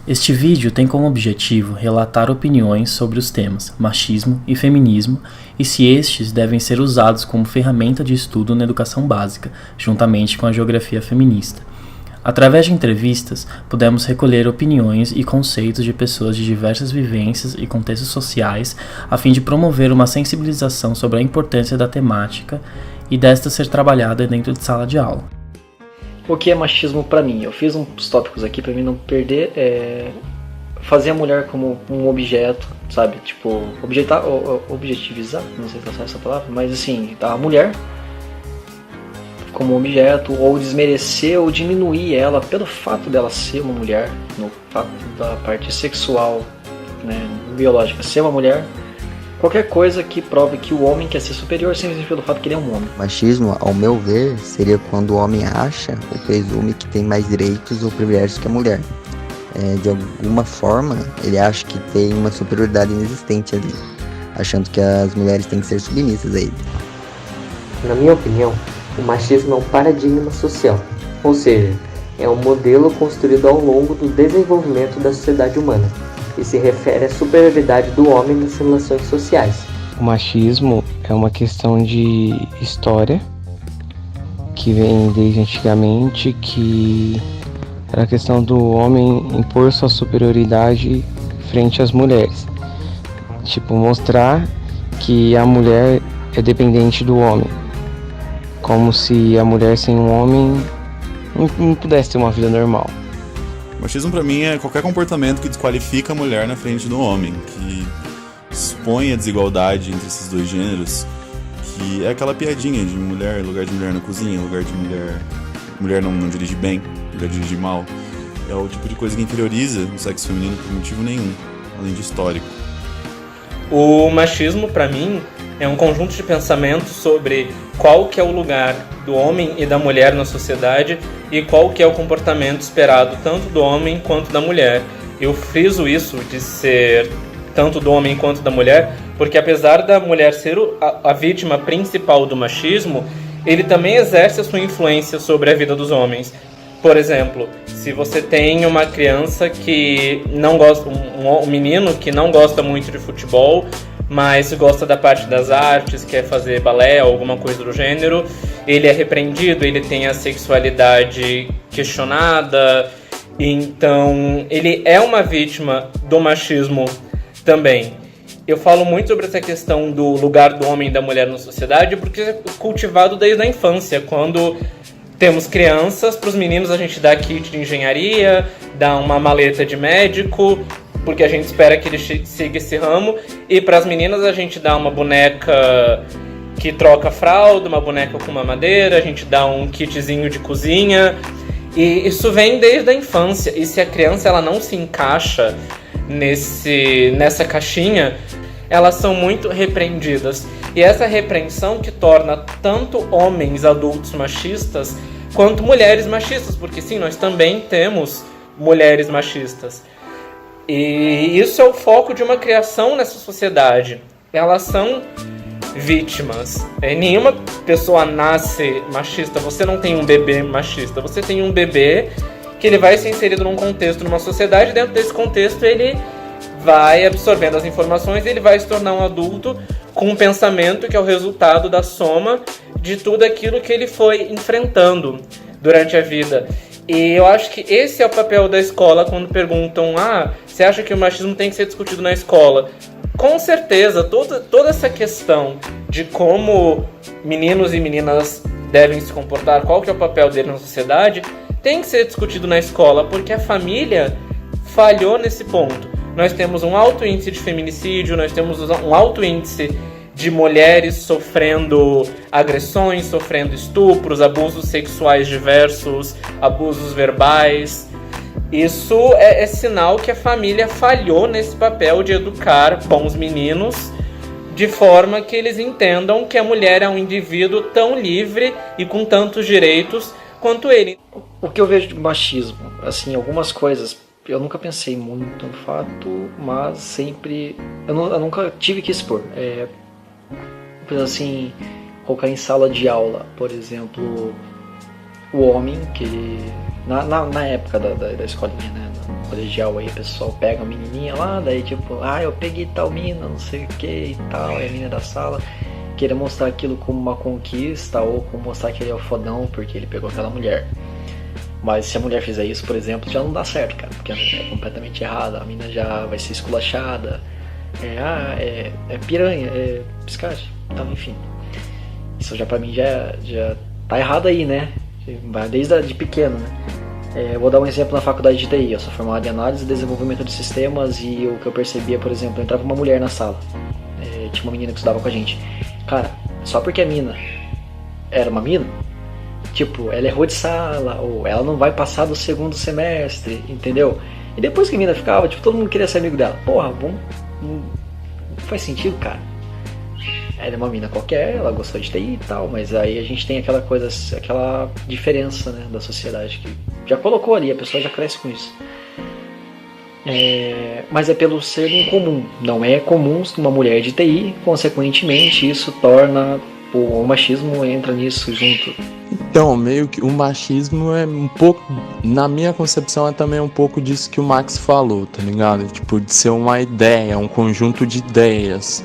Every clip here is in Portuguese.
Este vídeo tem como objetivo relatar opiniões sobre os temas machismo e feminismo e se estes devem ser usados como ferramenta de estudo na educação básica, juntamente com a geografia feminista. Através de entrevistas, pudemos recolher opiniões e conceitos de pessoas de diversas vivências e contextos sociais, a fim de promover uma sensibilização sobre a importância da temática e desta ser trabalhada dentro de sala de aula. O que é machismo pra mim? Eu fiz uns tópicos aqui pra mim não perder. Fazer a mulher como um objeto, sabe? Tipo, objetivizar, não sei se é essa palavra, mas assim, a mulher como objeto, ou desmerecer ou diminuir ela pelo fato dela ser uma mulher, no fato da parte sexual, né, biológica, ser uma mulher. Qualquer coisa que prove que o homem quer ser superior simplesmente pelo fato que ele é um homem. Machismo, ao meu ver, seria quando o homem acha ou presume que tem mais direitos ou privilégios que a mulher. De alguma forma, ele acha que tem uma superioridade inexistente ali, achando que as mulheres têm que ser submissas a ele. Na minha opinião, o machismo é um paradigma social, ou seja, é um modelo construído ao longo do desenvolvimento da sociedade humana e se refere à superioridade do homem nas relações sociais. O machismo é uma questão de história que vem desde antigamente, que era a questão do homem impor sua superioridade frente às mulheres. Tipo, mostrar que a mulher é dependente do homem. Como se a mulher sem um homem não pudesse ter uma vida normal. O machismo pra mim é qualquer comportamento que desqualifica a mulher na frente do homem, que expõe a desigualdade entre esses dois gêneros, que é aquela piadinha de mulher, lugar de mulher na cozinha, lugar de mulher não dirige bem, mulher dirige mal. É o tipo de coisa que inferioriza o sexo feminino por motivo nenhum, além de histórico. O machismo, pra mim, é um conjunto de pensamentos sobre qual que é o lugar do homem e da mulher na sociedade e qual que é o comportamento esperado tanto do homem quanto da mulher. Eu friso isso de ser tanto do homem quanto da mulher, porque apesar da mulher ser a vítima principal do machismo, ele também exerce a sua influência sobre a vida dos homens. Por exemplo, se você tem uma criança que não gosta, um menino que não gosta muito de futebol, mas gosta da parte das artes, quer fazer balé ou alguma coisa do gênero, ele é repreendido, ele tem a sexualidade questionada, então ele é uma vítima do machismo também. Eu falo muito sobre essa questão do lugar do homem e da mulher na sociedade porque é cultivado desde a infância, quando temos crianças, para os meninos a gente dá kit de engenharia, dá uma maleta de médico, porque a gente espera que ele siga esse ramo, e para as meninas a gente dá uma boneca que troca fralda, uma boneca com mamadeira, a gente dá um kitzinho de cozinha, e isso vem desde a infância, e se a criança ela não se encaixa nessa caixinha, elas são muito repreendidas. E essa repreensão que torna tanto homens adultos machistas quanto mulheres machistas, porque sim, nós também temos mulheres machistas. E isso é o foco de uma criação nessa sociedade. Elas são vítimas. Nenhuma pessoa nasce machista. Você não tem um bebê machista. Você tem um bebê que ele vai ser inserido num contexto, numa sociedade. E dentro desse contexto ele vai absorvendo as informações e ele vai se tornar um adulto com um pensamento que é o resultado da soma de tudo aquilo que ele foi enfrentando durante a vida. E eu acho que esse é o papel da escola quando perguntam: você acha que o machismo tem que ser discutido na escola? Com certeza, toda essa questão de como meninos e meninas devem se comportar, qual que é o papel dele na sociedade, tem que ser discutido na escola, porque a família falhou nesse ponto. Nós temos um alto índice de feminicídio, nós temos um alto índice de mulheres sofrendo agressões, sofrendo estupros, abusos sexuais diversos, abusos verbais. Isso é sinal que a família falhou nesse papel de educar bons meninos de forma que eles entendam que a mulher é um indivíduo tão livre e com tantos direitos quanto ele. O que eu vejo de machismo, assim, algumas coisas eu nunca pensei muito no fato, mas sempre eu nunca tive que expor. Assim, colocar em sala de aula, por exemplo, o homem que na época da escolinha, né, colegial aí, o pessoal pega a menininha lá, daí tipo, eu peguei tal mina, não sei o que e tal, é a mina da sala, querer mostrar aquilo como uma conquista ou como mostrar que ele é o fodão porque ele pegou aquela mulher. Mas se a mulher fizer isso, por exemplo, já não dá certo, cara, porque é completamente errado, a mina já vai ser esculachada, é piranha, é piscate, então enfim. Isso já pra mim já tá errado aí, né? Desde de pequeno, né? Eu vou dar um exemplo na faculdade de TI, eu sou formado em análise e desenvolvimento de sistemas e o que eu percebia, por exemplo, entrava uma mulher na sala, tinha uma menina que estudava com a gente. Cara, só porque a mina era uma mina, tipo, ela errou de sala, ou ela não vai passar do segundo semestre, entendeu? E depois que a mina ficava, tipo, todo mundo queria ser amigo dela. Porra, não faz sentido, cara. Ela é uma mina qualquer, ela gostou de TI e tal, mas aí a gente tem aquela coisa, aquela diferença, né, da sociedade que já colocou ali, a pessoa já cresce com isso. Mas é pelo ser incomum, não é comum uma mulher de TI, consequentemente isso torna, o machismo entra nisso junto. Então, meio que o machismo é um pouco, na minha concepção, é também um pouco disso que o Max falou, tá ligado? Tipo, de ser uma ideia, um conjunto de ideias,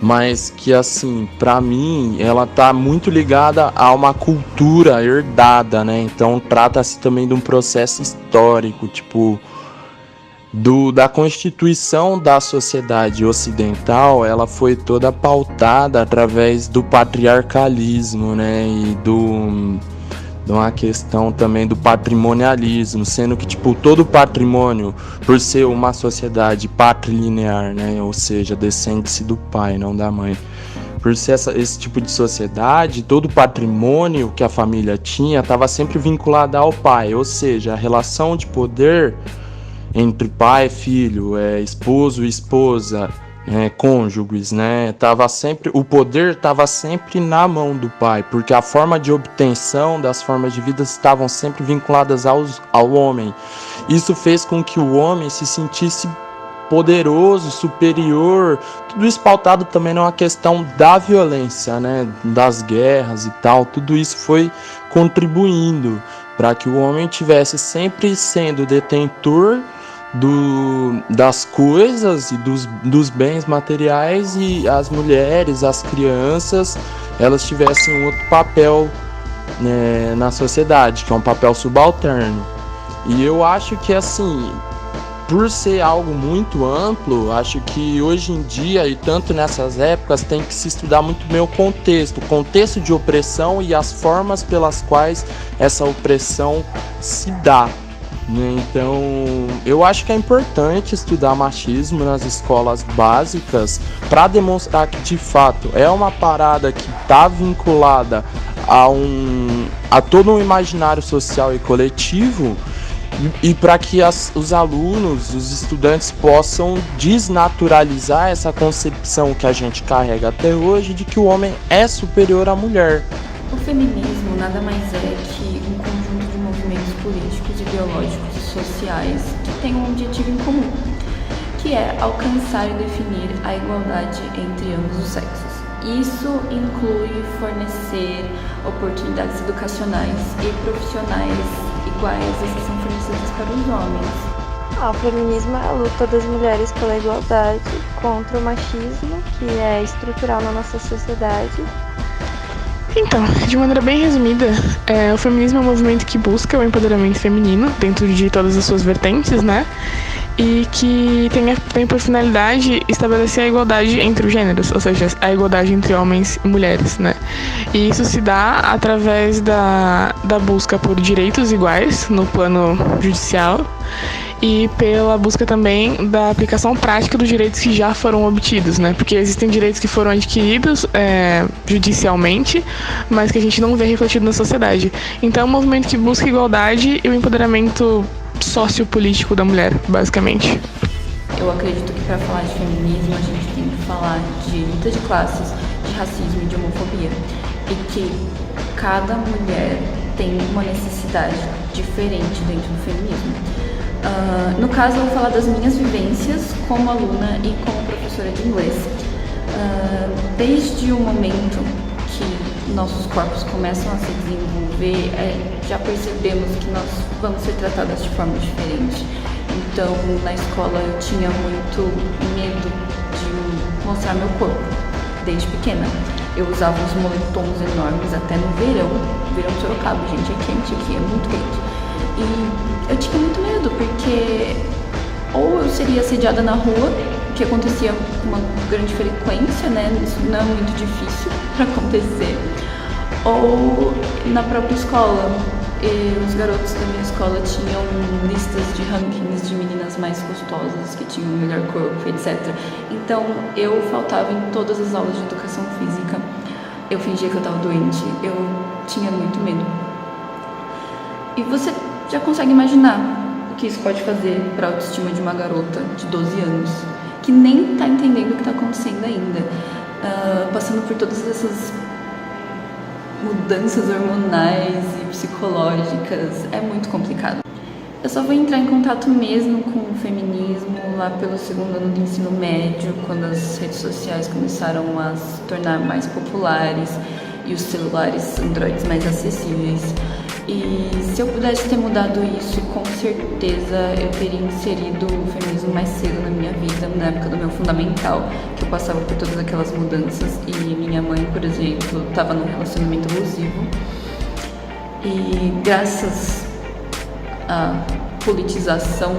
mas que, assim, pra mim, ela tá muito ligada a uma cultura herdada, né? Então, trata-se também de um processo histórico, tipo, da constituição da sociedade ocidental. Ela foi toda pautada através do patriarcalismo, né, e de uma questão também do patrimonialismo, sendo que tipo todo patrimônio, por ser uma sociedade patrilinear, né, ou seja, descende-se do pai, não da mãe, por ser esse tipo de sociedade, todo patrimônio que a família tinha estava sempre vinculado ao pai, ou seja, a relação de poder entre pai e filho, esposo e esposa, cônjuges, né? O poder estava sempre na mão do pai, porque a forma de obtenção das formas de vida estavam sempre vinculadas ao homem. Isso fez com que o homem se sentisse poderoso, superior, tudo isso pautado também numa questão da violência, né? Das guerras e tal, tudo isso foi contribuindo para que o homem tivesse sempre sendo detentor das coisas e dos bens materiais, e as mulheres, as crianças, elas tivessem um outro papel, né, na sociedade, que é um papel subalterno. E eu acho que, assim, por ser algo muito amplo, acho que hoje em dia, e tanto nessas épocas, tem que se estudar muito bem o contexto de opressão e as formas pelas quais essa opressão se dá. Então, eu acho que é importante estudar machismo nas escolas básicas para demonstrar que, de fato, é uma parada que está vinculada a todo um imaginário social e coletivo, e para que os alunos, os estudantes possam desnaturalizar essa concepção que a gente carrega até hoje de que o homem é superior à mulher. O feminismo nada mais é que um conjunto de movimentos políticos, ideológicos e sociais que têm um objetivo em comum, que é alcançar e definir a igualdade entre ambos os sexos. Isso inclui fornecer oportunidades educacionais e profissionais iguais às que são fornecidas para os homens. O feminismo é a luta das mulheres pela igualdade contra o machismo, que é estrutural na nossa sociedade. Então, de maneira bem resumida, o feminismo é um movimento que busca o empoderamento feminino dentro de todas as suas vertentes, né? E que tem por finalidade estabelecer a igualdade entre os gêneros, ou seja, a igualdade entre homens e mulheres, né? E isso se dá através da busca por direitos iguais no plano judicial e pela busca também da aplicação prática dos direitos que já foram obtidos, né? Porque existem direitos que foram adquiridos judicialmente, mas que a gente não vê refletido na sociedade. Então é um movimento que busca igualdade e o empoderamento sociopolítico da mulher, basicamente. Eu acredito que para falar de feminismo a gente tem que falar de luta de classes, de racismo e de homofobia. E que cada mulher tem uma necessidade diferente dentro do feminismo. No caso, eu vou falar das minhas vivências como aluna e como professora de inglês. Desde o momento que nossos corpos começam a se desenvolver, já percebemos que nós vamos ser tratadas de forma diferente. Então, na escola eu tinha muito medo de mostrar meu corpo, desde pequena. Eu usava uns moletons enormes até no verão de Sorocaba, gente, é quente aqui, é muito quente. E eu tinha muito medo, porque ou eu seria assediada na rua, que acontecia com uma grande frequência, né? Isso não é muito difícil para acontecer. Ou na própria escola. Os garotos da minha escola tinham listas de rankings de meninas mais gostosas, que tinham o melhor corpo, etc. Então eu faltava em todas as aulas de educação física. Eu fingia que eu estava doente, eu tinha muito medo. E você já consegue imaginar o que isso pode fazer para a autoestima de uma garota de 12 anos, que nem está entendendo o que está acontecendo ainda, passando por todas essas mudanças hormonais e psicológicas. É muito complicado. Eu só vou entrar em contato mesmo com o feminismo lá pelo segundo ano do ensino médio, quando as redes sociais começaram a se tornar mais populares e os celulares Androids mais acessíveis. E se eu pudesse ter mudado isso, com certeza eu teria inserido o feminismo mais cedo na minha vida, na época do meu fundamental, que eu passava por todas aquelas mudanças e minha mãe, por exemplo, estava num relacionamento abusivo. E graças à politização,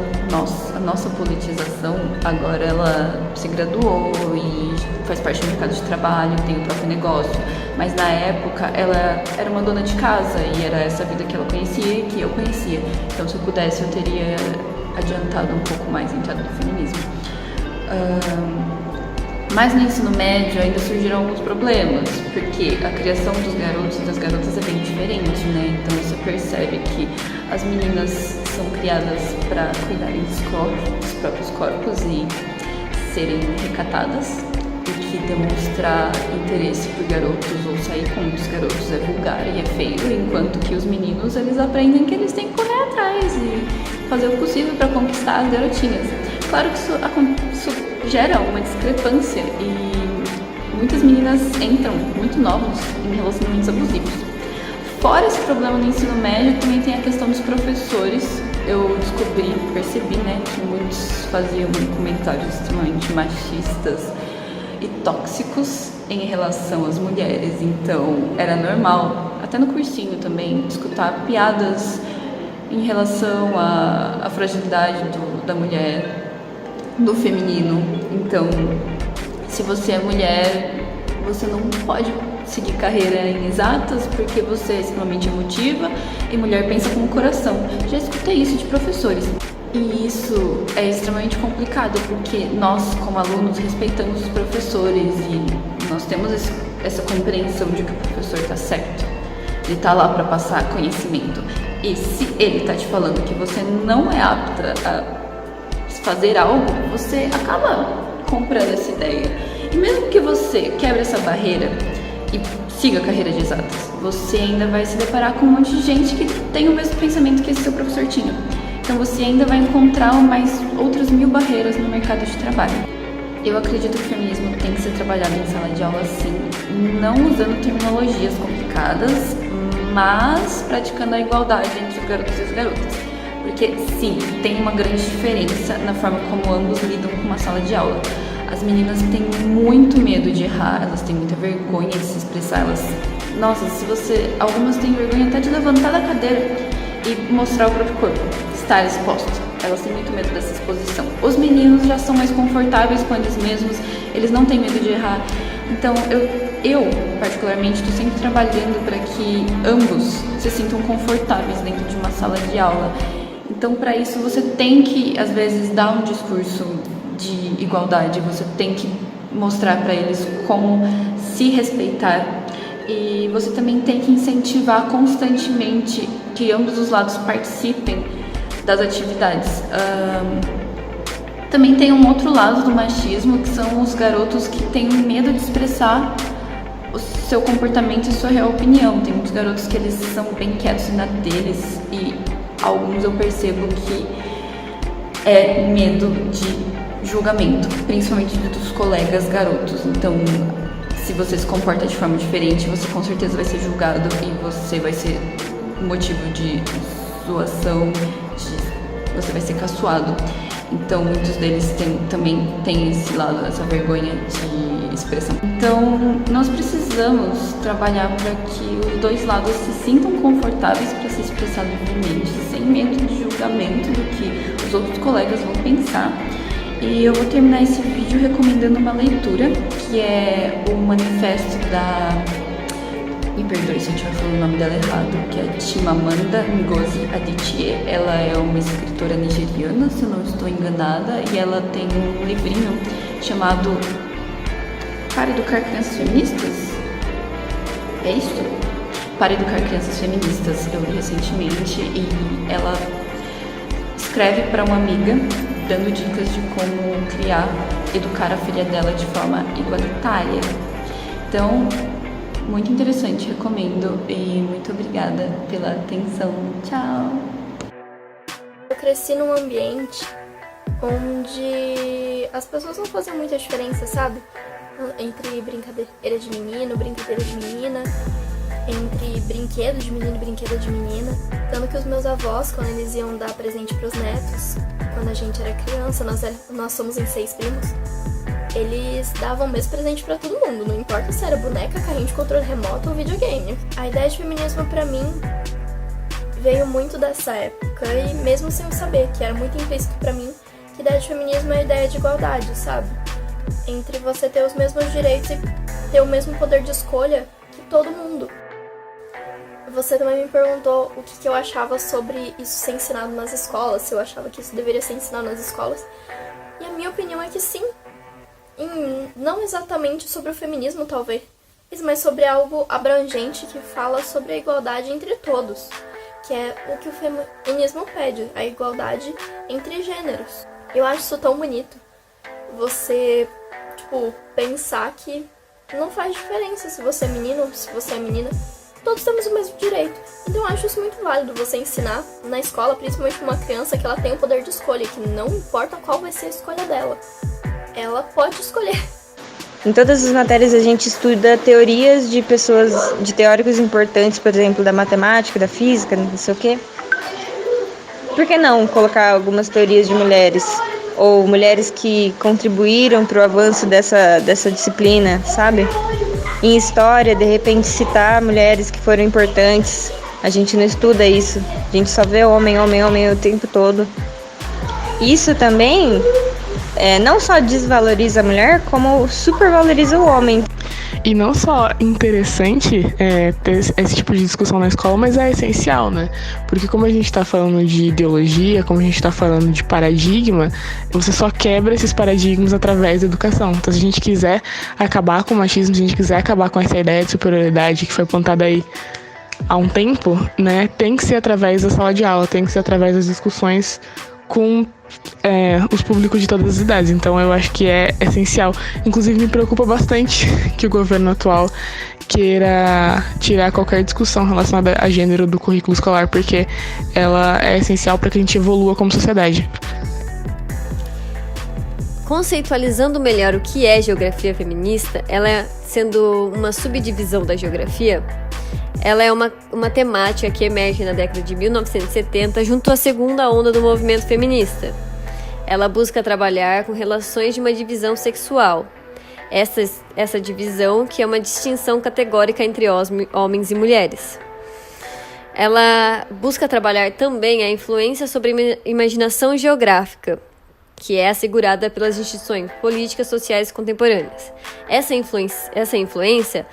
a nossa politização, agora ela se graduou e faz parte do mercado de trabalho, tem o próprio negócio. Mas na época ela era uma dona de casa e era essa vida que ela conhecia e que eu conhecia. Então, se eu pudesse, eu teria adiantado um pouco mais a entrada do feminismo. Mas no ensino médio ainda surgiram alguns problemas, porque a criação dos garotos e das garotas é bem diferente, né? Então você percebe que as meninas são criadas para cuidarem dos próprios corpos e serem recatadas, e que demonstrar interesse por garotos ou sair com muitos garotos é vulgar e é feio, enquanto que os meninos, eles aprendem que eles têm que correr atrás e fazer o possível para conquistar as garotinhas. Claro que isso gera uma discrepância e muitas meninas entram muito novas em relacionamentos abusivos. Fora esse problema no ensino médio, também tem a questão dos professores. Eu percebi, né, que muitos faziam comentários extremamente machistas e tóxicos em relação às mulheres. Então era normal, até no cursinho também, escutar piadas em relação à fragilidade da mulher, do feminino. Então, se você é mulher, você não pode seguir carreira em exatas porque você é extremamente emotiva e mulher pensa com o coração. Já escutei isso de professores. E isso é extremamente complicado porque nós, como alunos, respeitamos os professores e nós temos essa compreensão de que o professor está certo. Ele está lá para passar conhecimento. E se ele está te falando que você não é apta a fazer algo, você acaba comprando essa ideia. E mesmo que você quebre essa barreira e siga a carreira de exatas, você ainda vai se deparar com um monte de gente que tem o mesmo pensamento que esse seu professor tinha. Então você ainda vai encontrar mais outras 1000 barreiras no mercado de trabalho. Eu acredito que o feminismo tem que ser trabalhado em sala de aula, sim, não usando terminologias complicadas, mas praticando a igualdade entre os garotos e as garotas. Porque, sim, tem uma grande diferença na forma como ambos lidam com uma sala de aula. As meninas têm muito medo de errar, elas têm muita vergonha de se expressar. Algumas têm vergonha até de levantar da cadeira e mostrar o próprio corpo, estar exposto. Elas têm muito medo dessa exposição. Os meninos já são mais confortáveis com eles mesmos, eles não têm medo de errar. Então, eu particularmente, estou sempre trabalhando para que ambos se sintam confortáveis dentro de uma sala de aula. Então, para isso, você tem que, às vezes, dar um discurso de igualdade, você tem que mostrar para eles como se respeitar e você também tem que incentivar constantemente que ambos os lados participem das atividades. Também tem um outro lado do machismo, que são os garotos que têm medo de expressar o seu comportamento e sua real opinião. Tem muitos garotos que eles são bem quietos na deles e alguns eu percebo que é medo de julgamento, principalmente dos colegas garotos. Então, se você se comporta de forma diferente, você com certeza vai ser julgado e você vai ser motivo de zoação, de você vai ser caçoado. Então, muitos deles também têm esse lado, essa vergonha de expressão. Então, nós precisamos trabalhar para que os dois lados se sintam confortáveis para se expressar livremente, sem medo de julgamento do que os outros colegas vão pensar. E eu vou terminar esse vídeo recomendando uma leitura, que é o manifesto da... Me perdoe se eu estiver falando o nome dela errado, que é Chimamanda Ngozi Adichie. Ela é uma escritora nigeriana, se eu não estou enganada, e ela tem um livrinho chamado Para Educar Crianças Feministas? É isso? Para Educar Crianças Feministas, eu li recentemente, e ela escreve para uma amiga, dando dicas de como educar a filha dela de forma igualitária. Então, muito interessante, recomendo e muito obrigada pela atenção. Tchau! Eu cresci num ambiente onde as pessoas não faziam muita diferença, sabe? Entre brincadeira de menino, brincadeira de menina, entre brinquedo de menino e brinquedo de menina. Tanto que os meus avós, quando eles iam dar presente pros netos, quando a gente era criança, nós somos em 6 primos, eles davam o mesmo presente pra todo mundo, não importa se era boneca, carrinho de controle remoto ou videogame. A ideia de feminismo pra mim veio muito dessa época, e mesmo sem eu saber, que era muito implícito pra mim, que a ideia de feminismo é a ideia de igualdade, sabe? Entre você ter os mesmos direitos e ter o mesmo poder de escolha que todo mundo. Você também me perguntou o que eu achava sobre isso ser ensinado nas escolas, se eu achava que isso deveria ser ensinado nas escolas. E a minha opinião é que sim. Não exatamente sobre o feminismo, talvez, mas sobre algo abrangente que fala sobre a igualdade entre todos, que é o que o feminismo pede, a igualdade entre gêneros. Eu acho isso tão bonito. Você, pensar que não faz diferença se você é menino ou se você é menina. Todos temos o mesmo direito. Então eu acho isso muito válido, você ensinar na escola, principalmente pra uma criança, que ela tem o poder de escolha, que não importa qual vai ser a escolha dela, ela pode escolher. Em todas as matérias a gente estuda teorias de pessoas, de teóricos importantes, por exemplo, da matemática, da física, não sei o quê. Por que não colocar algumas teorias de mulheres? Ou mulheres que contribuíram para o avanço dessa disciplina, sabe? Em história, de repente, citar mulheres que foram importantes. A gente não estuda isso. A gente só vê homem o tempo todo. Isso também não só desvaloriza a mulher, como supervaloriza o homem. E não só interessante ter esse tipo de discussão na escola, mas é essencial, né? Porque como a gente tá falando de ideologia, como a gente tá falando de paradigma, você só quebra esses paradigmas através da educação. Então, se a gente quiser acabar com o machismo, se a gente quiser acabar com essa ideia de superioridade que foi plantada aí há um tempo, né? Tem que ser através da sala de aula, tem que ser através das discussões com os públicos de todas as idades. Então eu acho que é essencial. Inclusive me preocupa bastante que o governo atual queira tirar qualquer discussão relacionada a gênero do currículo escolar, porque ela é essencial para que a gente evolua como sociedade. Conceitualizando melhor o que é geografia feminista, ela sendo uma subdivisão da geografia, ela é uma temática que emerge na década de 1970 junto à segunda onda do movimento feminista. Ela busca trabalhar com relações de uma divisão sexual. Essa divisão que é uma distinção categórica entre homens e mulheres. Ela busca trabalhar também a influência sobre a imaginação geográfica, que é assegurada pelas instituições políticas sociais contemporâneas. Essa influência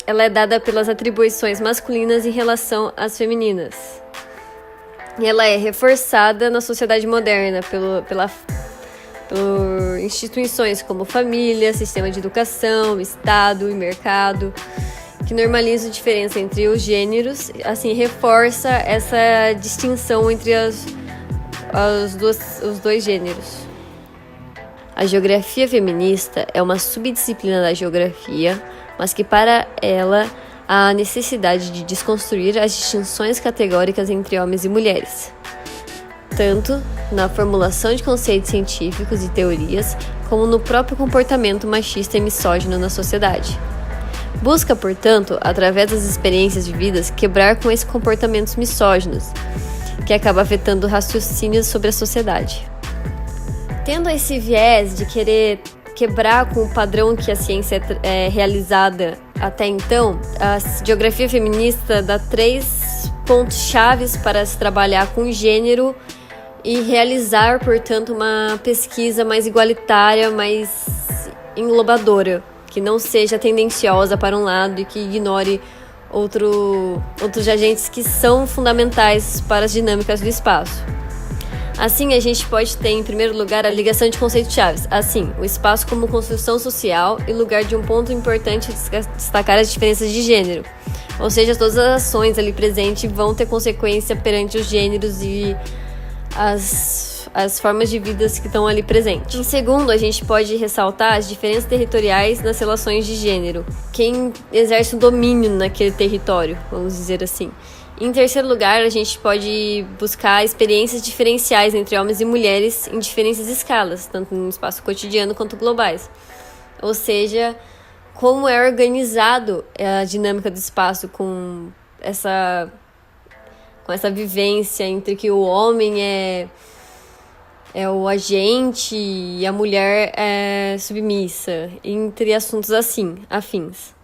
ela é dada pelas atribuições masculinas em relação às femininas. E ela é reforçada na sociedade moderna por instituições como família, sistema de educação, Estado e mercado, que normalizam a diferença entre os gêneros, assim, reforça essa distinção entre os dois gêneros. A geografia feminista é uma subdisciplina da geografia, mas que para ela há a necessidade de desconstruir as distinções categóricas entre homens e mulheres, tanto na formulação de conceitos científicos e teorias, como no próprio comportamento machista e misógino na sociedade. Busca, portanto, através das experiências vividas, quebrar com esses comportamentos misóginos que acaba afetando o raciocínio sobre a sociedade. Tendo esse viés de querer quebrar com o padrão que a ciência é realizada até então, a geografia feminista dá 3 pontos chaves para se trabalhar com gênero e realizar, portanto, uma pesquisa mais igualitária, mais englobadora, que não seja tendenciosa para um lado e que ignore outros agentes que são fundamentais para as dinâmicas do espaço. Assim, a gente pode ter, em primeiro lugar, a ligação de conceitos chaves. Assim, o espaço como construção social e lugar de um ponto importante destacar as diferenças de gênero. Ou seja, todas as ações ali presentes vão ter consequência perante os gêneros e as formas de vida que estão ali presentes. Em segundo, a gente pode ressaltar as diferenças territoriais nas relações de gênero. Quem exerce o domínio naquele território, vamos dizer assim. Em terceiro lugar, a gente pode buscar experiências diferenciais entre homens e mulheres em diferentes escalas, tanto no espaço cotidiano quanto globais. Ou seja, como é organizado a dinâmica do espaço com essa vivência entre que o homem é o agente e a mulher é submissa, entre assuntos assim, afins.